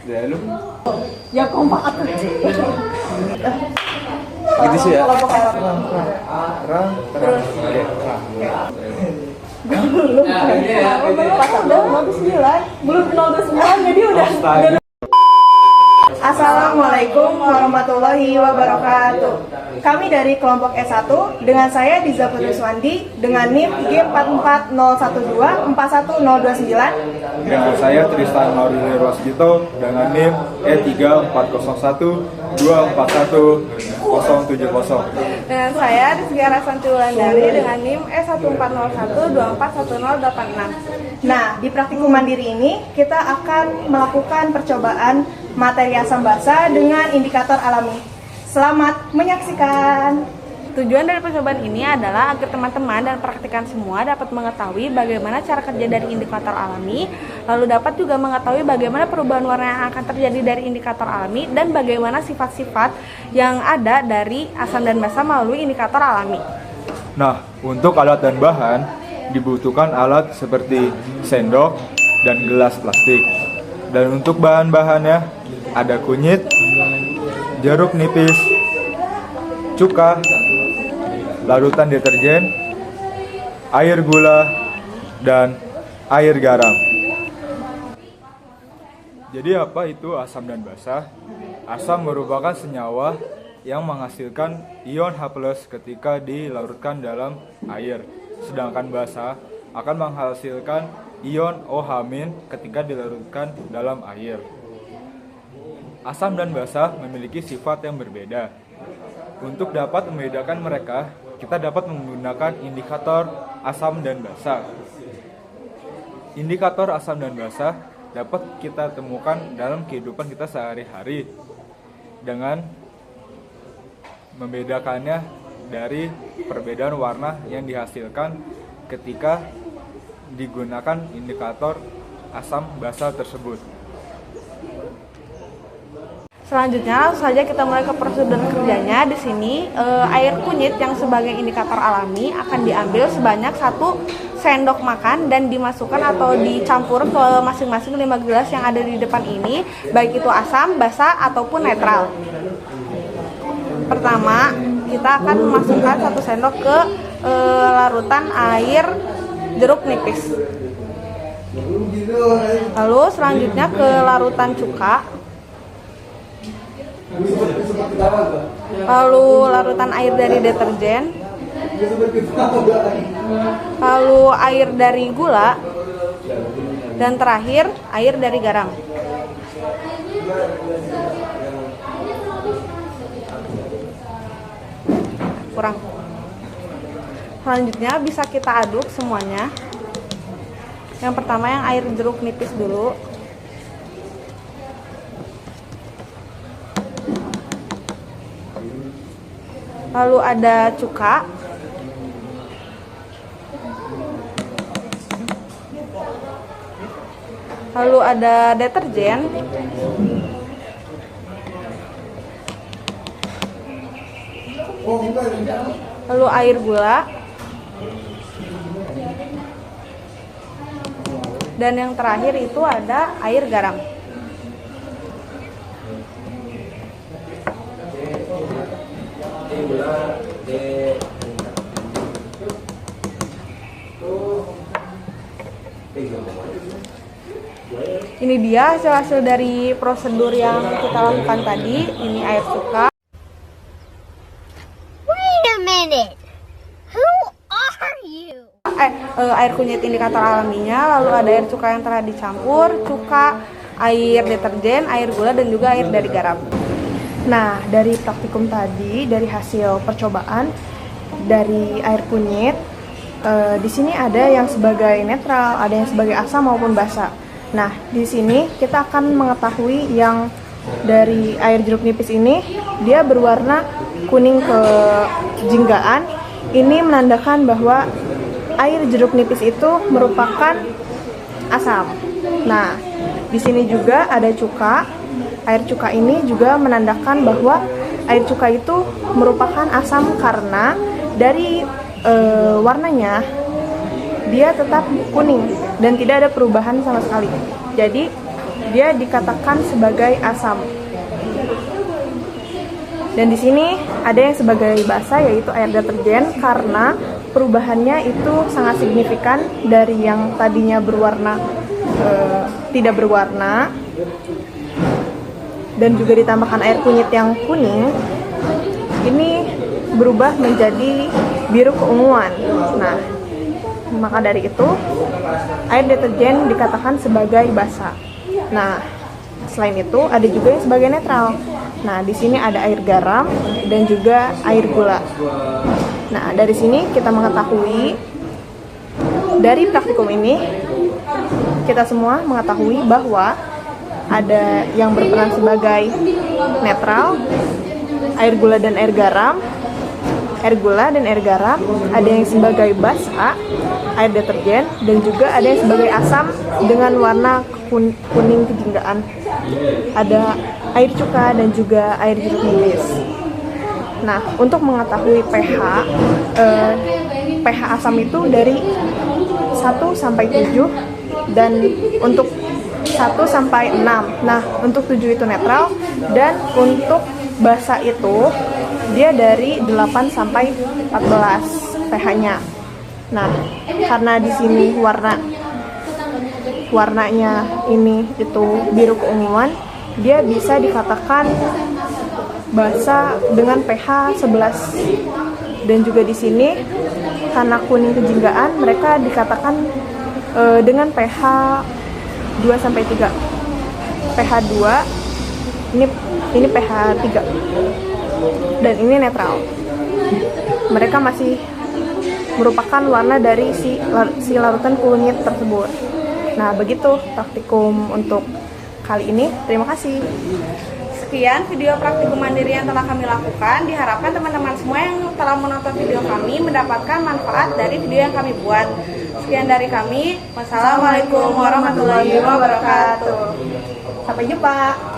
Ya lu Ya kompak atuh. gitu sih ya. Kelompok Arab. Terang. Oke. Belum. Pas udah 09. Belum 09 jadi udah. Astaga. Assalamualaikum warahmatullahi wabarakatuh. Kami dari kelompok S1 dengan saya Diza Putri Suwandi dengan NIM G44012-41029. Dengan saya Tristan Maurili Rosdito dengan NIM E3401241-070. Dengan saya Rizky Rasanti Wulandari dengan NIM E1401-241086. Nah, di praktikum mandiri ini kita akan melakukan percobaan materi asam basa dengan indikator alami. Selamat menyaksikan. Tujuan dari percobaan ini adalah agar teman-teman dan praktikan semua dapat mengetahui bagaimana cara kerja dari indikator alami, lalu dapat juga mengetahui bagaimana perubahan warna yang akan terjadi dari indikator alami dan bagaimana sifat-sifat yang ada dari asam dan basa melalui indikator alami. Nah, untuk alat dan bahan dibutuhkan alat seperti sendok dan gelas plastik. Dan untuk bahan-bahannya ada kunyit, jeruk nipis, cuka, larutan deterjen, air gula, dan air garam. Jadi apa itu asam dan basa? Asam merupakan senyawa yang menghasilkan ion H+ ketika dilarutkan dalam air. Sedangkan basa akan menghasilkan ion OH- ketika dilarutkan dalam air. Asam dan basa memiliki sifat yang berbeda. Untuk dapat membedakan mereka, kita dapat menggunakan indikator asam dan basa. Indikator asam dan basa dapat kita temukan dalam kehidupan kita sehari-hari dengan membedakannya dari perbedaan warna yang dihasilkan ketika digunakan indikator asam basa tersebut. Selanjutnya, langsung saja kita mulai ke prosedur kerjanya. Di sini, air kunyit yang sebagai indikator alami akan diambil sebanyak 1 sendok makan dan dimasukkan atau dicampur ke masing-masing 5 gelas yang ada di depan ini, baik itu asam, basa, ataupun netral. Pertama, kita akan memasukkan 1 sendok ke larutan air jeruk nipis. Lalu selanjutnya ke larutan cuka. Lalu larutan air dari deterjen. Lalu air dari gula. Dan terakhir air dari garam. Kurang. Selanjutnya bisa kita aduk semuanya. Yang pertama yang air jeruk nipis dulu. Lalu ada cuka. Lalu ada deterjen. Lalu air gula. Dan yang terakhir itu ada air garam. Ini dia hasil-hasil dari prosedur yang kita lakukan tadi. Ini air cuka. Wait a minute. Who are you? Air kunyit indikator alaminya, lalu ada air cuka yang telah dicampur, cuka, air deterjen, air gula, dan juga air dari garam. Nah, dari praktikum tadi, dari hasil percobaan dari air kunyit, di sini ada yang sebagai netral, ada yang sebagai asam maupun basa. Nah, di sini kita akan mengetahui yang dari air jeruk nipis ini dia berwarna kuning kejinggaan. Ini menandakan bahwa air jeruk nipis itu merupakan asam. Nah, di sini juga ada cuka. Air cuka ini juga menandakan bahwa air cuka itu merupakan asam karena dari warnanya dia tetap kuning dan tidak ada perubahan sama sekali. Jadi dia dikatakan sebagai asam. Dan di sini ada yang sebagai basa, yaitu air deterjen, karena perubahannya itu sangat signifikan dari yang tadinya berwarna tidak berwarna, dan juga ditambahkan air kunyit yang kuning, ini berubah menjadi biru keunguan. Nah, maka dari itu air deterjen dikatakan sebagai basa. Nah, selain itu ada juga yang sebagai netral. Nah, di sini ada air garam dan juga air gula. Nah, dari sini kita mengetahui, dari praktikum ini kita semua mengetahui bahwa ada yang berperan sebagai netral, air gula dan air garam, ada yang sebagai basa, air deterjen, dan juga ada yang sebagai asam dengan warna kuning kejinggaan. Ada air cuka dan juga air jeruk nipis. Nah, untuk mengetahui pH asam itu dari 1 sampai 7, dan untuk 1 sampai 6. Nah, untuk 7 itu netral, dan untuk basa itu dia dari 8 sampai 14 pH-nya. Nah, karena di sini warnanya ini itu biru keunguan, dia bisa dikatakan basa dengan pH 11. Dan juga di sini karena kuning kejinggaan, mereka dikatakan dengan pH 2 sampai 3. pH 2 ini pH 3. Dan ini netral. Mereka masih merupakan warna dari si larutan kunyit tersebut. Nah, begitu praktikum untuk kali ini. Terima kasih. Sekian video praktikum mandiri yang telah kami lakukan. Diharapkan teman-teman semua yang telah menonton video kami mendapatkan manfaat dari video yang kami buat. Sekian dari kami. Wassalamualaikum warahmatullahi wabarakatuh. Sampai jumpa.